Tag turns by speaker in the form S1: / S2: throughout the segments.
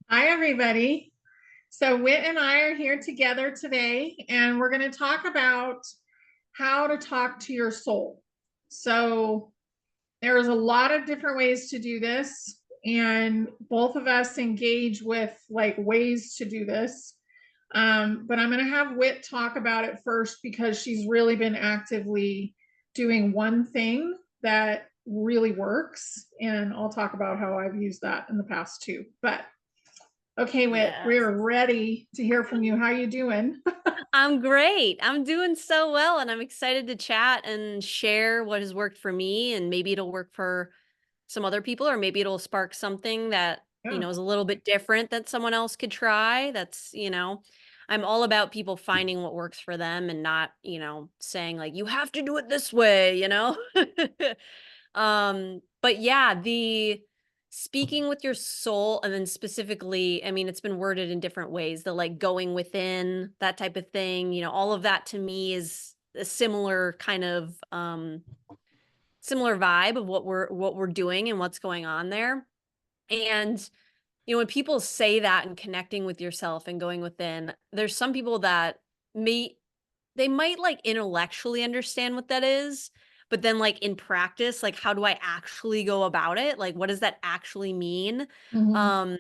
S1: Hi, everybody. So, Whit and I are here together today, and we're going to talk about how to talk to your soul. So, there's a lot of different ways to do this, and both of us engage with like ways to do this. But I'm going to have Whit talk about it first because she's really been actively doing one thing that really works, and I'll talk about how I've used that in the past too. But okay, Whit,
S2: Yes.
S1: we're ready to hear from you. How you doing?
S2: I'm great. I'm doing so well, and I'm excited to chat and share what has worked for me, and maybe it'll work for some other people, or maybe it'll spark something that,
S1: Yeah.
S2: is a little bit different that someone else could try. I'm all about people finding what works for them and not, saying like you have to do it this way. But yeah, the speaking with your soul, and then specifically, I mean, it's been worded in different ways, the like going within, that type of thing, all of that to me is a similar kind of similar vibe of what we're doing and what's going on there. And when people say that and connecting with yourself and going within, there's some people that may they might, like, intellectually understand what that is, but then, like, in practice, like, how do I actually go about it? Like, what does that actually mean?
S1: Mhm.
S2: Um,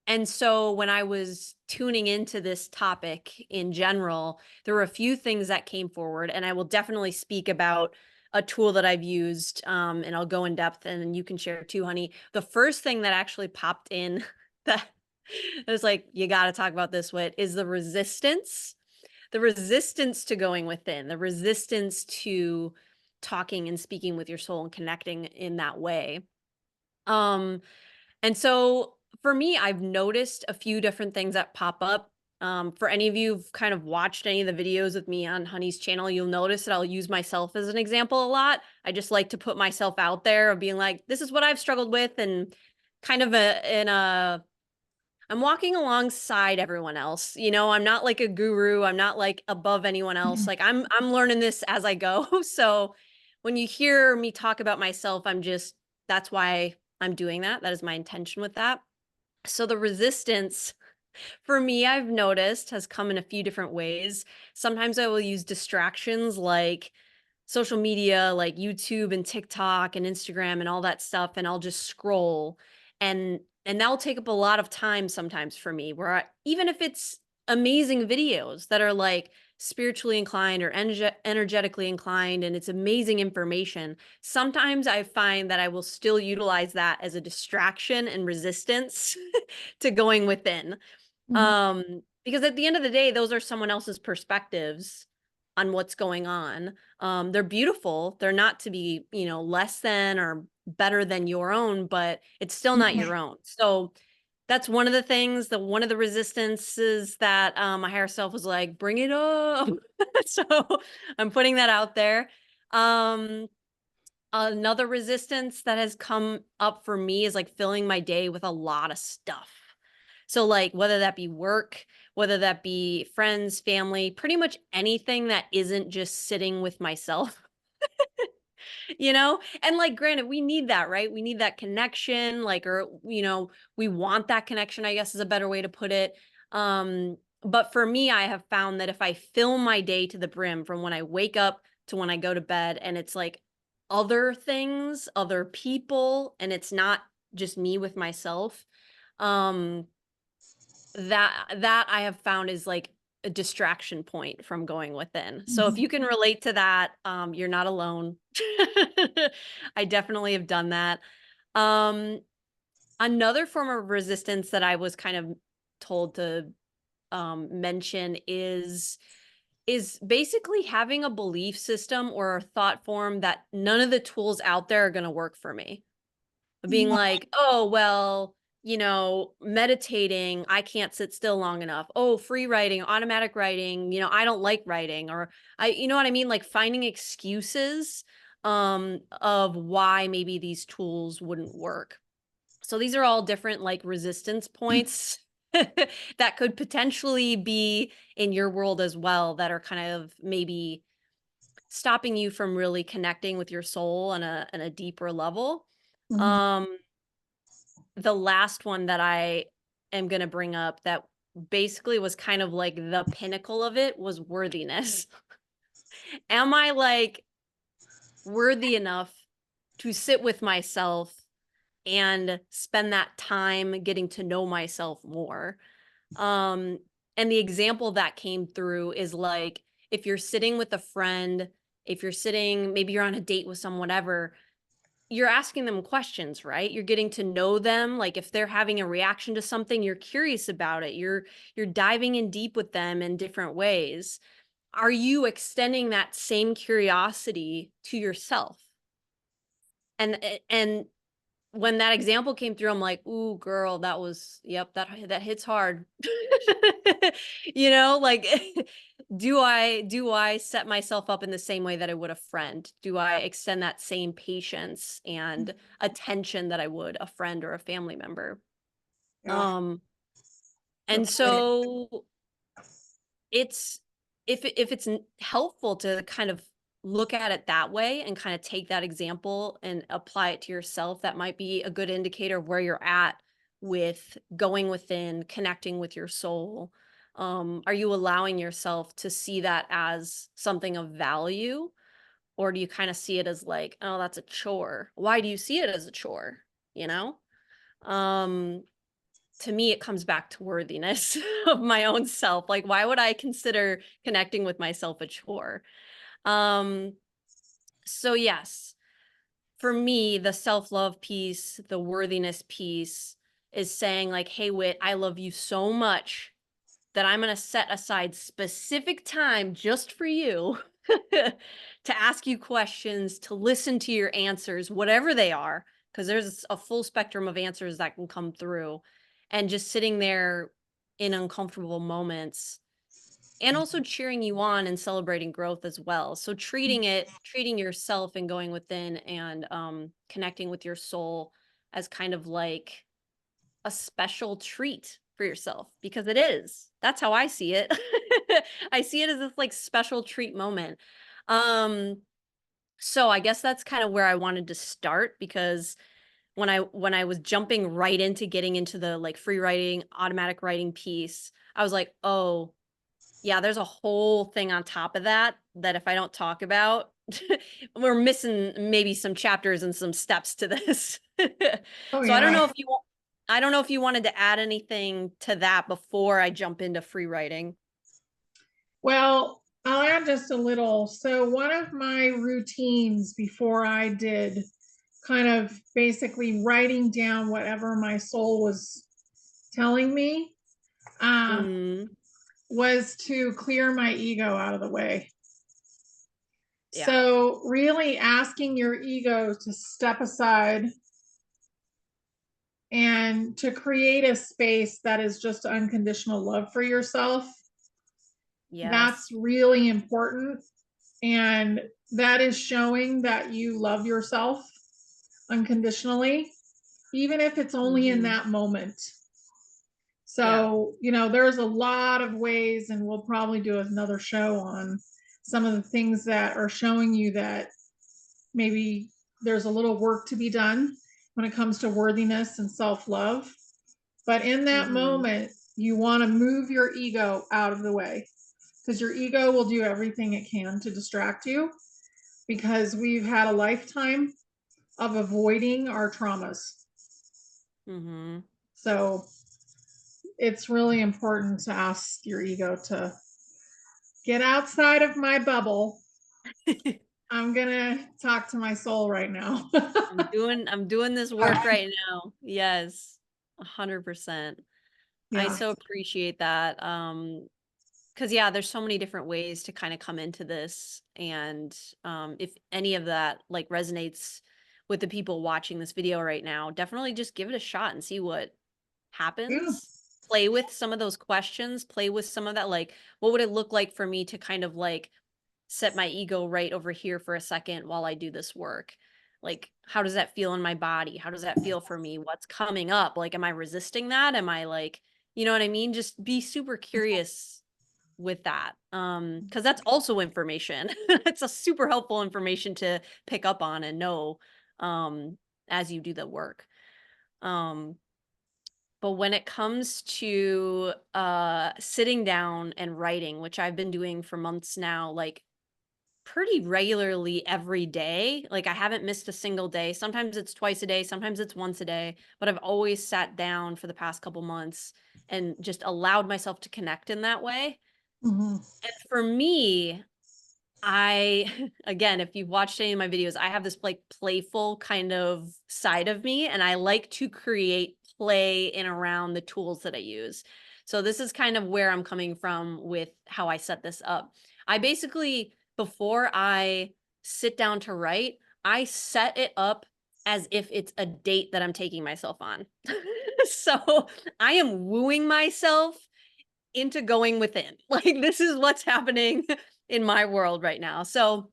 S2: and so when I was tuning into this topic in general, there were a few things that came forward, and I will definitely speak about a tool that I've used, and I'll go in depth, and then you can share too, honey. The first thing that actually popped in that I was like, "You gotta talk about this with," is the resistance to going within, the resistance to talking and speaking with your soul and connecting in that way. Um, and so for me, I've noticed a few different things that pop up. For any of you who've kind of watched any of the videos with me on Honey's channel, you'll notice that I'll use myself as an example a lot. I just like to put myself out there of being like, this is what I've struggled with, and kind of a in a I'm walking alongside everyone else. I'm not like a guru. I'm not like above anyone else.
S1: Mhm.
S2: Like I'm learning this as I go. So when you hear me talk about myself, that's why I'm doing that. That is my intention with that. So the resistance for me, I've noticed, has come in a few different ways. Sometimes I will use distractions like social media, like YouTube and TikTok and Instagram and all that stuff, and I'll just scroll, and that'll take up a lot of time sometimes for me, even if it's amazing videos that are like spiritually inclined or energetically inclined, and it's amazing information, sometimes I find that I will still utilize that as a distraction and resistance to going within.
S1: Mhm.
S2: Because at the end of the day, those are someone else's perspectives on what's going on. They're beautiful. They're not to be, less than or better than your own, but it's still not
S1: Mhm.
S2: your own. So that's one of the things, one of the resistances that my higher self was like, bring it up. So I'm putting that out there. Um, Another resistance that has come up for me is like filling my day with a lot of stuff. So, like, whether that be work, whether that be friends, family, pretty much anything that isn't just sitting with myself, you know? And like, granted, we need that, right? We need that connection, like, or, we want that connection, I guess is a better way to put it. But for me, I have found that if I fill my day to the brim from when I wake up to when I go to bed, and it's like other things, other people, and it's not just me with myself, um, that I have found is, like, a distraction point from going within. So if
S1: Mhm.
S2: you can relate to that, you're not alone. I definitely have done that. Um, Another form of resistance that I was kind of told to, mention is basically having a belief system or a thought form that none of the tools out there are gonna work for me. Being
S1: Yeah.
S2: like, "Oh, well, meditating, I can't sit still long enough. Oh, free writing, automatic writing, I don't like writing," or you know what I mean? Like finding excuses of why maybe these tools wouldn't work. So these are all different like resistance points that could potentially be in your world as well, that are kind of maybe stopping you from really connecting with your soul on a deeper level.
S1: Mhm.
S2: Um the last one that I am going to bring up that basically was kind of like the pinnacle of it was worthiness. Am I like worthy enough to sit with myself and spend that time getting to know myself more? Um, and the example that came through is like if you're sitting with a friend, if you're sitting, maybe you're on a date with someone, whatever, you're asking them questions, right? You're getting to know them. Like if they're having a reaction to something, you're curious about it. You're diving in deep with them in different ways. Are you extending that same curiosity to yourself? And when that example came through, I'm like, "Ooh, girl, that was yep, that hits hard." You know, like do I set myself up in the same way that I would a friend? Do I extend that same patience and attention that I would a friend or a family member?
S1: Yeah,
S2: Um, and
S1: that's great.
S2: so it's if it's helpful to kind of look at it that way and kind of take that example and apply it to yourself, that might be a good indicator of where you're at with going within, connecting with your soul. Are you allowing yourself to see that as something of value, or do you kind of see it as like, oh, that's a chore? Why do you see it as a chore? You know? Um, to me, it comes back to worthiness of my own self. Like, why would I consider connecting with myself a chore? Um, so yes, for me, the self-love piece, the worthiness piece is saying like, hey, Whit, I love you so much that I'm going to set aside specific time just for you to ask you questions, to listen to your answers, whatever they are, because there's a full spectrum of answers that can come through. And just sitting there in uncomfortable moments and also cheering you on and celebrating growth as well. So treating yourself and going within and connecting with your soul as kind of like a special treat for yourself, because it is. That's how I see it. I see it as this like special treat moment. Um, so I guess that's kind of where I wanted to start, because when I was jumping right into getting into the like free writing, automatic writing piece, I was like, "Oh, yeah, there's a whole thing on top of that that if I don't talk about, we're missing maybe some chapters and some steps to this."
S1: Oh
S2: So I don't
S1: yeah.
S2: know if you want I don't know if you wanted to add anything to that before I jump into free writing.
S1: Well, I'll add just a little. So one of my routines before I did kind of basically writing down whatever my soul was telling me um,
S2: Mhm.
S1: was to clear my ego out of the way.
S2: Yeah.
S1: So really asking your ego to step aside and to create a space that is just unconditional love for yourself. That's
S2: Yes.
S1: really important. And that is showing that you love yourself unconditionally, even if it's only in
S2: Mhm.
S1: that moment.
S2: Yeah.
S1: So, there's a lot of ways, and we'll probably do another show on some of the things that are showing you that maybe there's a little work to be done when it comes to worthiness and self love. But in that
S2: Mhm.
S1: moment, you want to move your ego out of the way, because your ego will do everything it can to distract you, because we've had a lifetime of avoiding our traumas.
S2: Mhm.
S1: So it's really important to ask your ego to get outside of my bubble. I'm going to talk to my soul right now.
S2: I'm doing this work right now. Yes. 100%. I
S1: Yeah.
S2: so appreciate that. Because yeah, there's so many different ways to kind of come into this. And if any of that like resonates with the people watching this video right now, definitely just give it a shot and see what
S1: Yeah.
S2: happens. Play with some of those questions, play with some of that, like, what would it look like for me to kind of like set my ego right over here for a second while I do this work? Like, how does that feel in my body? How does that feel for me? What's coming up? Like, am I resisting that? Am I like, you know what I mean? Just be super curious with that. Because that's also information. It's a super helpful information to pick up on and know um as you do the work. Um But when it comes to sitting down and writing, which I've been doing for months now, like pretty regularly every day. Like I haven't missed a single day. Sometimes it's twice a day, sometimes it's once a day, but I've always sat down for the past couple months and just allowed myself to connect in that way.
S1: Mhm.
S2: And for me, I again, if you've watched any of my videos, I have this like playful kind of side of me, and I like to create play in around the tools that I use. So this is kind of where I'm coming from with how I set this up. I basically, before I sit down to write, I set it up as if it's a date that I'm taking myself on. So I am wooing myself into going within. Like this is what's happening in my world right now. So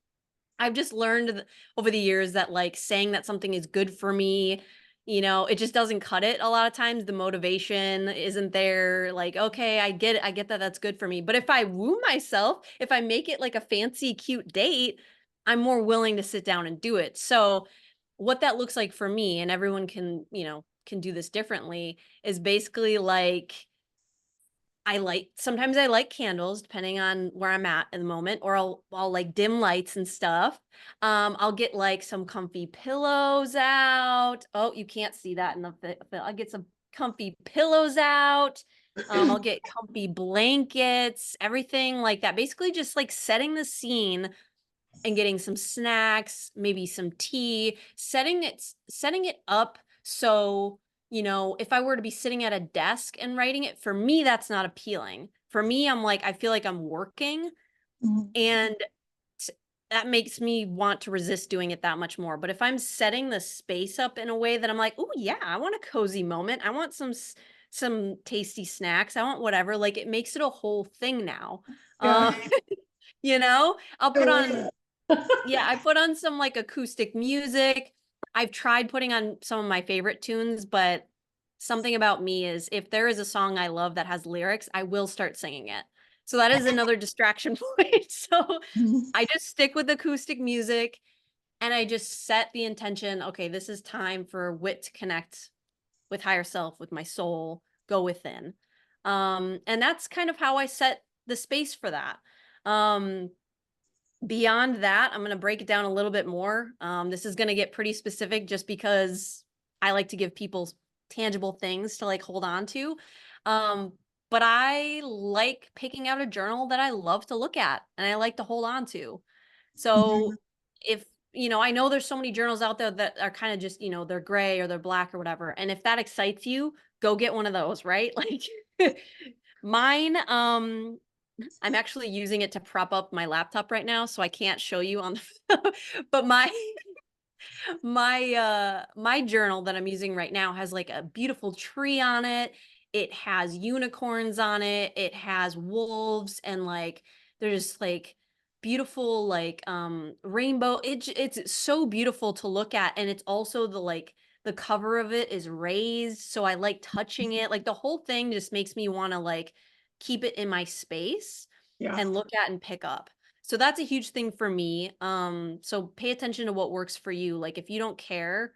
S2: I've just learned over the years that like saying that something is good for me, it just doesn't cut it a lot of times. The motivation isn't there. Like, okay, I get it. I get that that's good for me. But if I woo myself, if I make it like a fancy, cute date, I'm more willing to sit down and do it. So what that looks like for me, and everyone can do this differently, is basically like sometimes I light candles depending on where I'm at the moment, or I'll like dim lights and stuff. I'll get like some comfy pillows out. Oh, you can't see that in the I'll get some comfy pillows out. I'll get comfy blankets, everything like that. Basically just like setting the scene and getting some snacks, maybe some tea, setting it up so, if I were to be sitting at a desk and writing it, for me that's not appealing. For me, I'm like I feel like I'm working,
S1: Mhm.
S2: and t- that makes me want to resist doing it that much more. But if I'm setting the space up in a way that I'm like, "Oh yeah, I want a cozy moment. I want some tasty snacks. I want whatever." Like it makes it a whole thing now.
S1: Yeah.
S2: Um, I'll put on yeah, I put on some, like, acoustic music. I've tried putting on some of my favorite tunes, but something about me is if there is a song I love that has lyrics, I will start singing it. So that is another distraction point. So
S1: Mhm.
S2: I just stick with acoustic music, and I just set the intention, "Okay, this is time for Whit to connect with higher self, with my soul, go within." And that's kind of how I set the space for that. Um Beyond that, I'm gonna break it down a little bit more. This is gonna get pretty specific just because I like to give people tangible things to like hold on to. Um, but I like picking out a journal that I love to look at and I like to hold on to. So
S1: Mhm.
S2: if I know there's so many journals out there that are kind of just, they're gray or they're black or whatever. And if that excites you, go get one of those, right? Like mine, I'm actually using it to prop up my laptop right now, so I can't show you on the but my journal that I'm using right now has like a beautiful tree on it. It has unicorns on it. It has wolves and like there's like beautiful like rainbow. It's so beautiful to look at, and it's also the cover of it is raised, so I like touching it. Like the whole thing just makes me want to like keep it in my space
S1: Yeah.
S2: and look at and pick up. So that's a huge thing for me. So pay attention to what works for you. Like if you don't care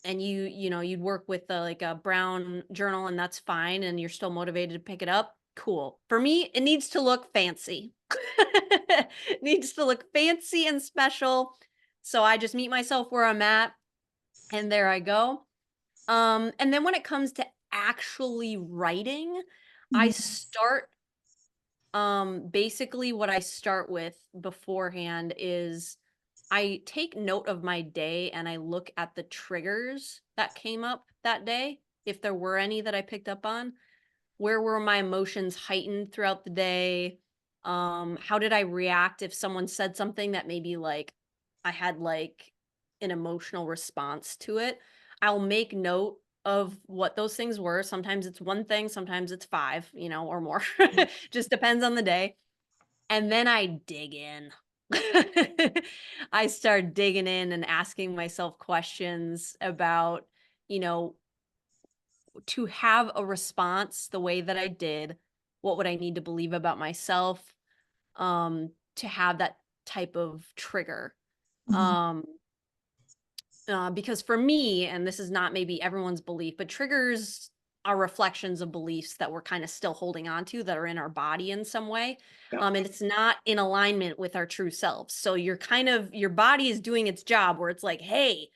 S2: and you'd work with like a brown journal and that's fine and you're still motivated to pick it up, cool. For me, it needs to look fancy. It needs to look fancy and special. So I just meet myself where I'm at and there I go. And then when it comes to actually writing, I
S1: Mhm.
S2: start basically what I start with beforehand is I take note of my day and I look at the triggers that came up that day, if there were any that I picked up on. Where were my emotions heightened throughout the day? How did I react if someone said something that maybe like I had like an emotional response to it? I'll make note of what those things were. Sometimes it's one thing, sometimes it's five, or more. Just depends on the day. And then I dig in. I start digging in and asking myself questions about, you know, to have a response the way that I did, what would I need to believe about myself to have that type of trigger?
S1: Mhm.
S2: Um, because for me, and this is not maybe everyone's belief, but triggers are reflections of beliefs that we're kind of still holding on to that are in our body in some way.
S1: Yep.
S2: And it's not in alignment with our true selves. So you're kind of, your body is doing its job where it's like, hey,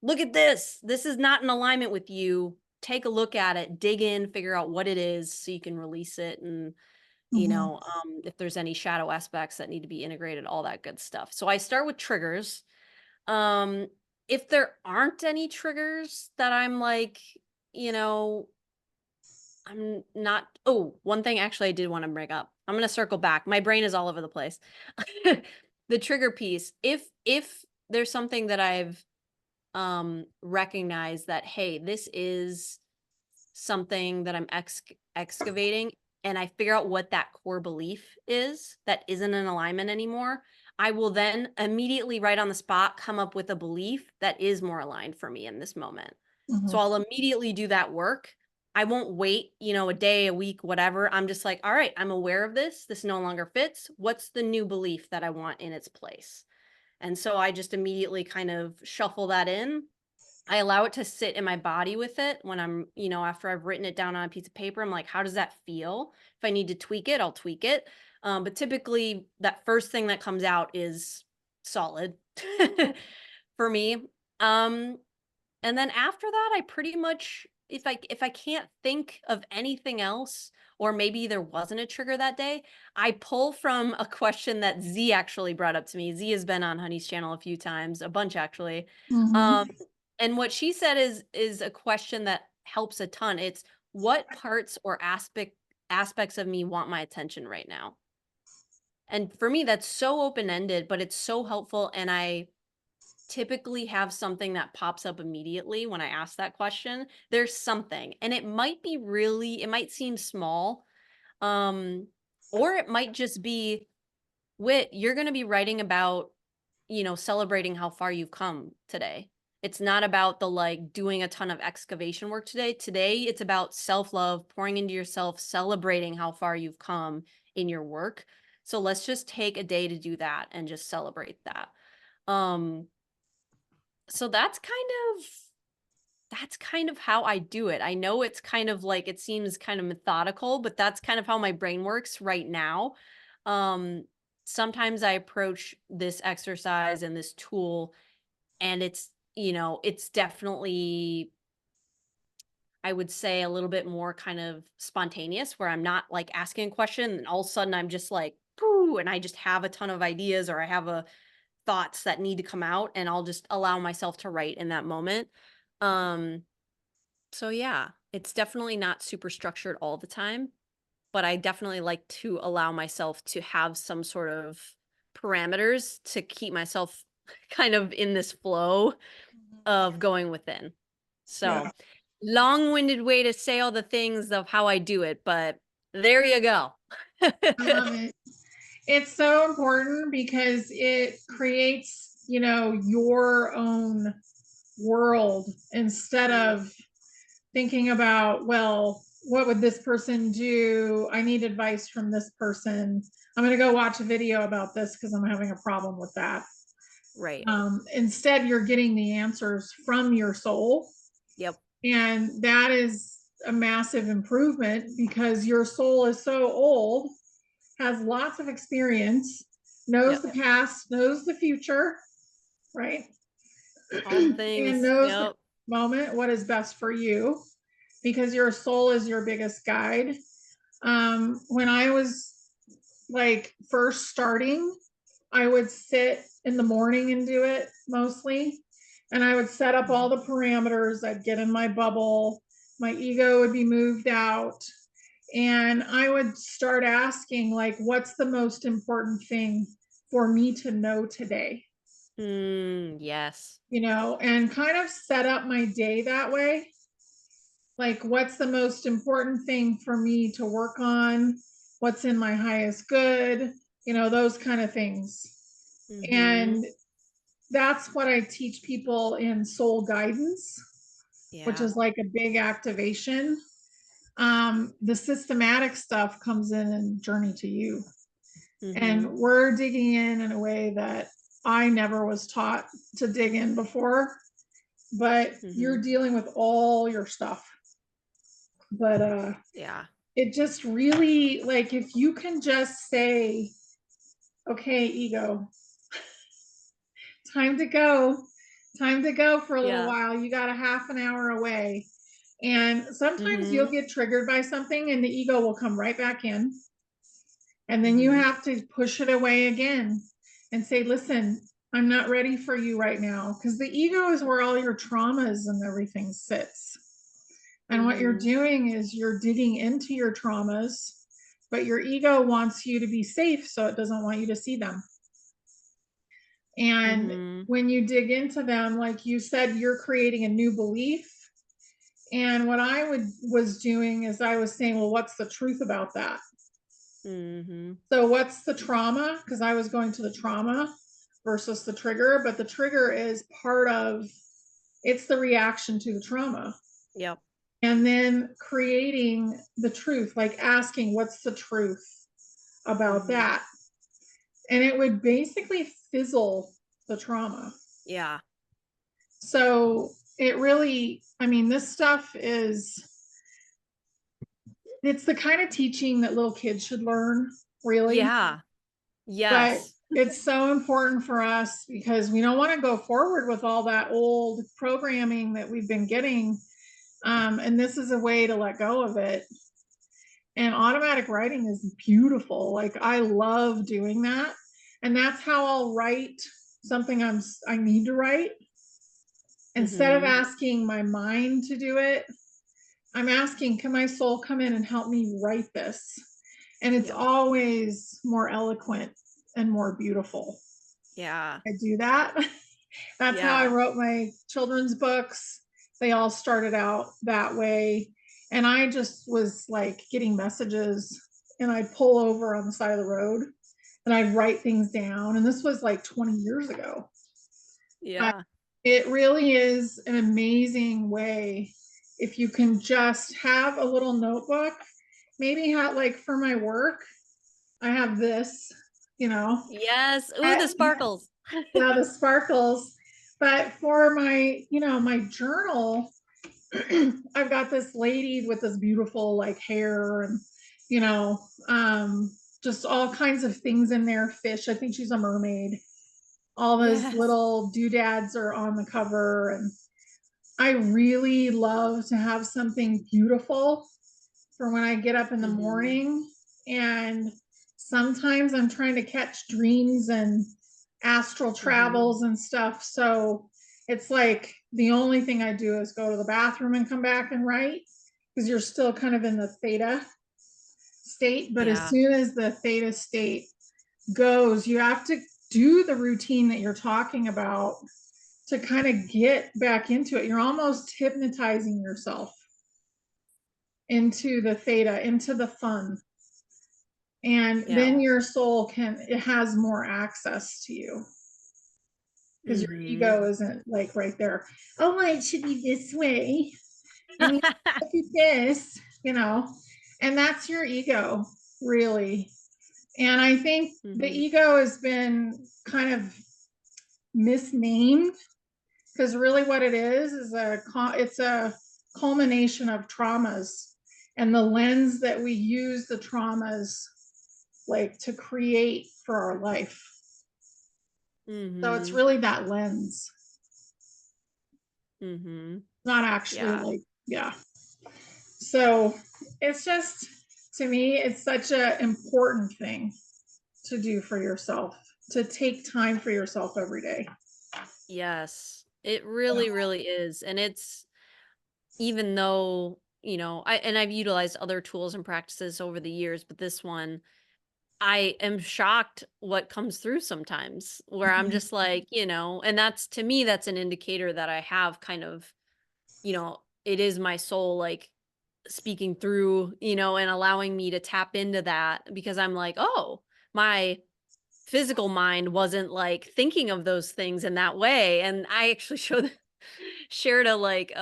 S2: look at this. This is not in alignment with you. Take a look at it, dig in, figure out what it is so you can release it. And,
S1: Mhm.
S2: if there's any shadow aspects that need to be integrated, all that good stuff. So I start with triggers. Um, if there aren't any triggers that I'm like, you know, I'm not. Oh, one thing actually I did want to bring up. I'm going to circle back. My brain is all over the place. The trigger piece. If there's something that I've recognized that, hey, this is something that I'm excavating, and I figure out what that core belief is that isn't in alignment anymore, I will then immediately, right on the spot, come up with a belief that is more aligned for me in this moment. So
S1: Mhm.
S2: I'll immediately do that work. I won't wait, a day, a week, whatever. I'm just like, all right, I'm aware of this. This no longer fits. What's the new belief that I want in its place? And so I just immediately kind of shuffle that in. I allow it to sit in my body with it when I'm, after I've written it down on a piece of paper, I'm like, how does that feel? If I need to tweak it, I'll tweak it. But typically, that first thing that comes out is solid for me. Um, and then after that, I pretty much, if I can't think of anything else, or maybe there wasn't a trigger that day, I pull from a question that Z actually brought up to me. Z has been on Honey's channel a few times, a bunch actually. Um,
S1: Mhm.
S2: and what she said is a question that helps a ton. It's, what parts or aspects of me want my attention right now? And for me, that's so open-ended, but it's so helpful. And I typically have something that pops up immediately when I ask that question. There's something, and it might seem small, um, or it might just be, Whit, you're going to be writing about, celebrating how far you've come today. It's not about the like doing a ton of excavation work today. Today, it's about self love, pouring into yourself, celebrating how far you've come in your work. So let's just take a day to do that and just celebrate that. Um, so that's kind of how I do it. I know it's kind of like, it seems kind of methodical, but that's kind of how my brain works right now. Um, Sometimes I approach this exercise and this tool, and it's definitely, I would say, a little bit more kind of spontaneous, where I'm not like asking a question and all of a sudden I'm just like, pooh, and I just have a ton of ideas, or I have a thoughts that need to come out, and I'll just allow myself to write in that moment. Um, so yeah, it's definitely not super structured all the time, but I definitely like to allow myself to have some sort of parameters to keep myself kind of in this flow of going within.
S1: Yeah.
S2: So, long-winded way to say all the things of how I do it, but there you go.
S1: I love it. It's so important because it creates, your own world instead of thinking about, well, what would this person do? I need advice from this person. I'm going to go watch a video about this because I'm having a problem with that.
S2: Right.
S1: Instead, you're getting the answers from your soul.
S2: Yep.
S1: And that is a massive improvement because your soul is so old, has lots of experience, knows
S2: Yep.
S1: the past, knows the future, right?
S2: All the
S1: And
S2: things.
S1: knows the
S2: Yep.
S1: moment, what is best for you, because your soul is your biggest guide. When I was like first starting, I would sit in the morning and do it mostly. And I would set up all the parameters. I'd get in my bubble. My ego would be moved out. And I would start asking, like, what's the most important thing for me to know today?
S2: Yes.
S1: And kind of set up my day that way. Like, what's the most important thing for me to work on? What's in my highest good? Those kind of things.
S2: Mm-hmm.
S1: And that's what I teach people in soul guidance, which
S2: Yeah.
S1: is like a big activation. The systematic stuff comes in Journey to You.
S2: Mm-hmm.
S1: And we're digging in a way that I never was taught to dig in before, but
S2: Mm-hmm.
S1: you're dealing with all your stuff. But
S2: Yeah.
S1: it just really, like, if you can just say, okay, ego, time to go, time to go for a little
S2: Yeah.
S1: while. You got a half an hour away. And sometimes you'll
S2: Mhm.
S1: get triggered by something and the ego will come right back in. And then you
S2: Mhm.
S1: have to push it away again and say, listen, I'm not ready for you right now. Because the ego is where all your traumas and everything sits. And what you're
S2: Mhm.
S1: doing is you're digging into your traumas, but your ego wants you to be safe, so it doesn't want you to see them. And
S2: Mhm.
S1: when you dig into them, like you said, you're creating a new belief. And what I was doing is I was saying, well, what's the truth about that?
S2: Mhm.
S1: So what's the trauma? Because I was going to the trauma versus the trigger, but the trigger is part of, it's the reaction to the trauma.
S2: Yep.
S1: And then creating the truth, like asking, what's the truth about
S2: Mhm.
S1: that? And it would basically fizzle the trauma.
S2: Yeah.
S1: So it really, I mean, this stuff is, it's the kind of teaching that little kids should learn, really.
S2: Yeah.
S1: But
S2: Yes.
S1: it's so important for us because we don't want to go forward with all that old programming that we've been getting. And this is a way to let go of it. And automatic writing is beautiful. Like I love doing that. And that's how I'll write something I need to write. Instead of
S2: Mhm.
S1: asking my mind to do it, I'm asking, can my soul come in and help me write this? And it's
S2: Yep.
S1: always more eloquent and more beautiful.
S2: Yeah.
S1: I do that. That's how I
S2: Yeah.
S1: wrote my children's books. They all started out that way. And I just was like getting messages and I'd pull over on the side of the road and I'd write things down. And this was like 20 years ago. Uh,
S2: Yeah.
S1: it really is an amazing way if you can just have a little notebook, maybe have like for my work, I have this, you know,
S2: Yes. Ooh, the
S1: I,
S2: sparkles.
S1: yeah, the sparkles. But for my, my journal, I've got this lady with this beautiful like hair and, you know, um, just all kinds of things in there. Fish. I think she's a mermaid. All those
S2: Yes.
S1: little doodads are on the cover. And I really love to have something beautiful for when I get up in the
S2: Mhm.
S1: morning. And sometimes I'm trying to catch dreams and astral
S2: Mhm.
S1: travels and stuff. So it's like the only thing I do is go to the bathroom and come back and write because you're still kind of in the theta state. But as
S2: Yeah.
S1: soon as the theta state goes, you have to do the routine that you're talking about to kind of get back into it. You're almost hypnotizing yourself into the theta, into the fun. And
S2: Yeah.
S1: then your soul it has more access to you because your
S2: Mhm.
S1: ego isn't like right there. Oh, it should be this way. And you look at this, and that's your ego, really. And I think the
S2: Mhm.
S1: ego has been kind of misnamed because really what it is it's a culmination of traumas and the lens that we use the traumas like to create for our life. So it's
S2: Mhm.
S1: really that lens,
S2: Mhm.
S1: not actually
S2: Yeah.
S1: like, yeah. So it's just, to me, it's such an important thing to do for yourself, to take time for yourself every day.
S2: Yes. It really, really is. And it's even though, I've utilized other tools and practices over the years, but this one, I am shocked what comes through sometimes where I'm
S1: Mhm.
S2: just like, and that's to me, that's an indicator that I have kind of, it is my soul like speaking through, and allowing me to tap into that because I'm like, oh, my physical mind wasn't like thinking of those things in that way. And I actually shared a like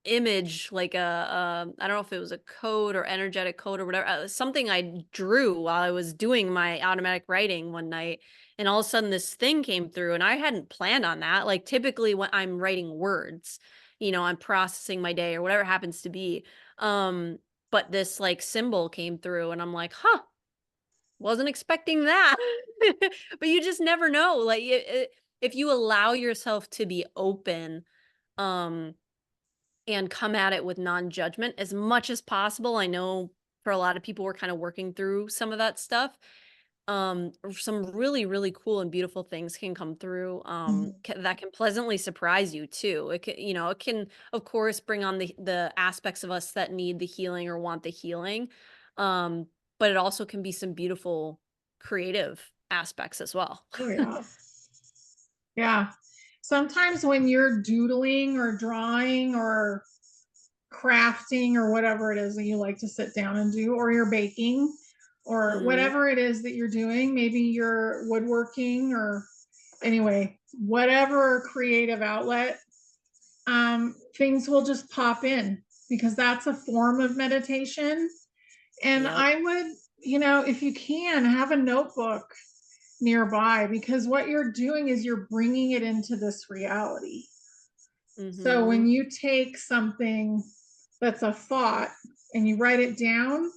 S2: image like I don't know if it was a code or energetic code or whatever, something I drew while I was doing my automatic writing one night, and all of a sudden this thing came through and I hadn't planned on that. Like typically when I'm writing words, I'm processing my day or whatever it happens to be. Um, but this like symbol came through and I'm like, huh, wasn't expecting that. But you just never know. Like if you allow yourself to be open, um, and come at it with non-judgment as much as possible. I know for a lot of people we're kind of working through some of that stuff. Some really really cool and beautiful things can come through
S1: Mhm.
S2: that can pleasantly surprise you too. It can of course bring on the aspects of us that need the healing or want the healing. Um but it also can be some beautiful creative aspects as well.
S1: Oh yeah. Yeah. Sometimes when you're doodling or drawing or crafting or whatever it is that you like to sit down and do, or you're baking or
S2: Mhm.
S1: whatever it is that you're doing, maybe you're woodworking or anyway, whatever creative outlet, things will just pop in because that's a form of meditation. And
S2: Yep.
S1: I would, if you can, have a notebook nearby because what you're doing is you're bringing it into this reality. So when
S2: Mhm.
S1: you take something that's a thought and you write it down,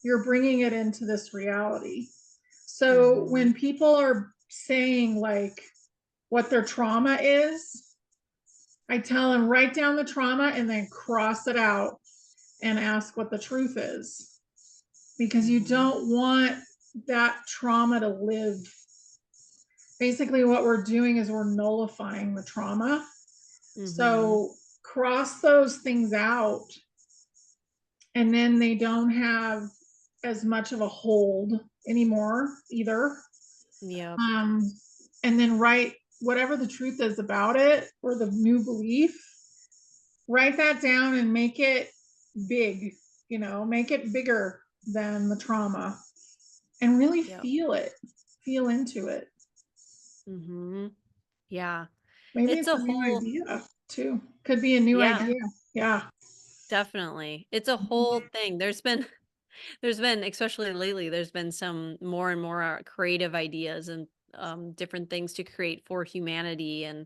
S1: you're bringing it into this reality. So when
S2: Mhm.
S1: people are saying like what their trauma is, I tell them write down the trauma and then cross it out and ask what the truth is because you
S2: Mhm.
S1: don't want that trauma to live. Basically, what we're doing is we're nullifying the trauma.
S2: Mhm.
S1: So cross those things out and then they don't have as much of a hold anymore either.
S2: Yep.
S1: Um, and then write whatever the truth is about it or the new belief, write that down and make it big, make it bigger than the trauma and really
S2: Yep.
S1: feel it, feel into it.
S2: Mhm. Yeah.
S1: Maybe
S2: It's
S1: it's
S2: a
S1: a new
S2: whole
S1: idea too. Could be a new
S2: yeah,
S1: idea. Yeah.
S2: definitely. It's a whole thing. There's been especially lately, there's been some more and more creative ideas and different things to create for humanity and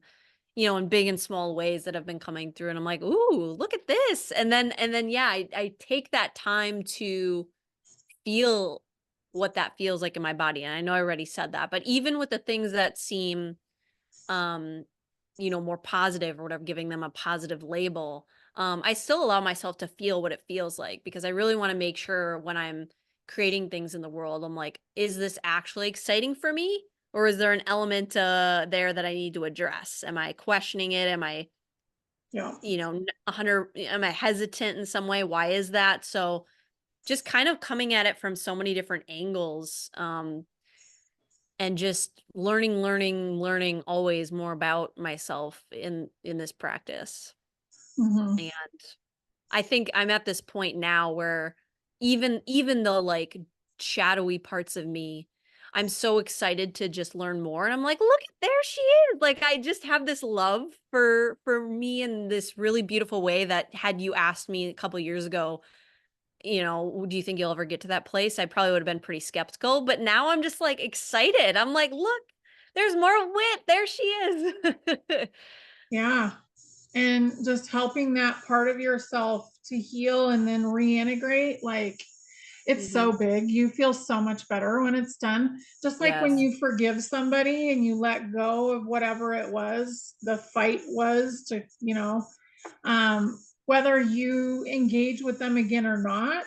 S2: in big and small ways that have been coming through and I'm like, "Ooh, look at this." And then yeah, I take that time to feel what that feels like in my body. And I know I already said that, but even with the things that seem um, more positive or whatever, giving them a positive label. I still allow myself to feel what it feels like because I really want to make sure when I'm creating things in the world, I'm like, is this actually exciting for me? Or is there an element there that I need to address? Am I questioning it? Am I,
S1: Yeah.
S2: 100, am I hesitant in some way? Why is that? So just kind of coming at it from so many different angles. And just learning always more about myself in this practice.
S1: Hmm.
S2: And I think I'm at this point now where even the like shadowy parts of me, I'm so excited to just learn more. And I'm like, look, there she is. Like I just have this love for me in this really beautiful way that had you asked me a couple years ago, do you think you'll ever get to that place? I probably would have been pretty skeptical, but now I'm just like excited. I'm like, look, there's more Wit. There she is.
S1: Yeah. And just helping that part of yourself to heal and then reintegrate, like it's so
S2: Hmm.
S1: big. You feel so much better when it's done. Just like when
S2: Yes.
S1: you forgive somebody and you let go of whatever it was, the fight was to, whether you engage with them again or not,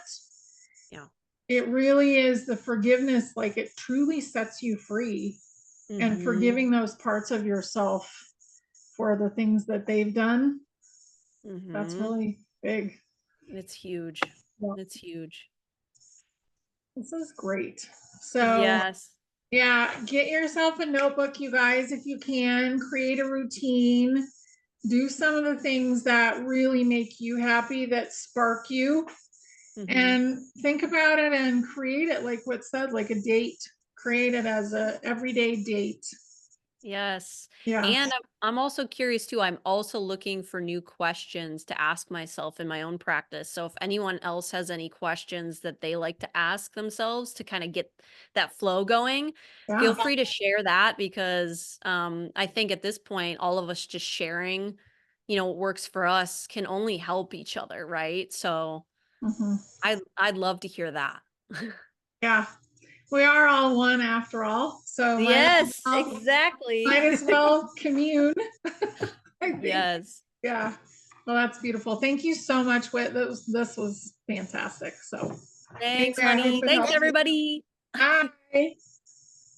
S2: Yeah.
S1: it really is the forgiveness, like it truly sets you free and
S2: Hmm.
S1: forgiving those parts of yourself for the things that they've done. That's
S2: Hmm.
S1: really big.
S2: It's huge.
S1: Yeah,
S2: It's huge.
S1: this is great. So,
S2: Yes.
S1: yeah, get yourself a notebook, you guys, if you can. Create a routine. Do some of the things that really make you happy, that spark you,
S2: Hmm.
S1: and think about it and create it like what said, like a date. Create it as a everyday date.
S2: Yes.
S1: Yeah,
S2: And I'm also curious too. I'm also looking for new questions to ask myself in my own practice. So if anyone else has any questions that they like to ask themselves to kind of get that flow going, feel
S1: yeah,
S2: free to share that because I think at this point, all of us just sharing, what works for us can only help each other, right? So
S1: Mhm.
S2: I'd love to hear that.
S1: Yeah, we are all one after all, so
S2: Yes,
S1: might
S2: exactly.
S1: as well commune. I think.
S2: Yes.
S1: Yeah. Well, that's beautiful. Thank you so much, Whit. This was fantastic. So
S2: Thanks,
S1: anyway, I hope
S2: honey.
S1: it
S2: Thanks,
S1: helped you.
S2: everybody.
S1: Bye.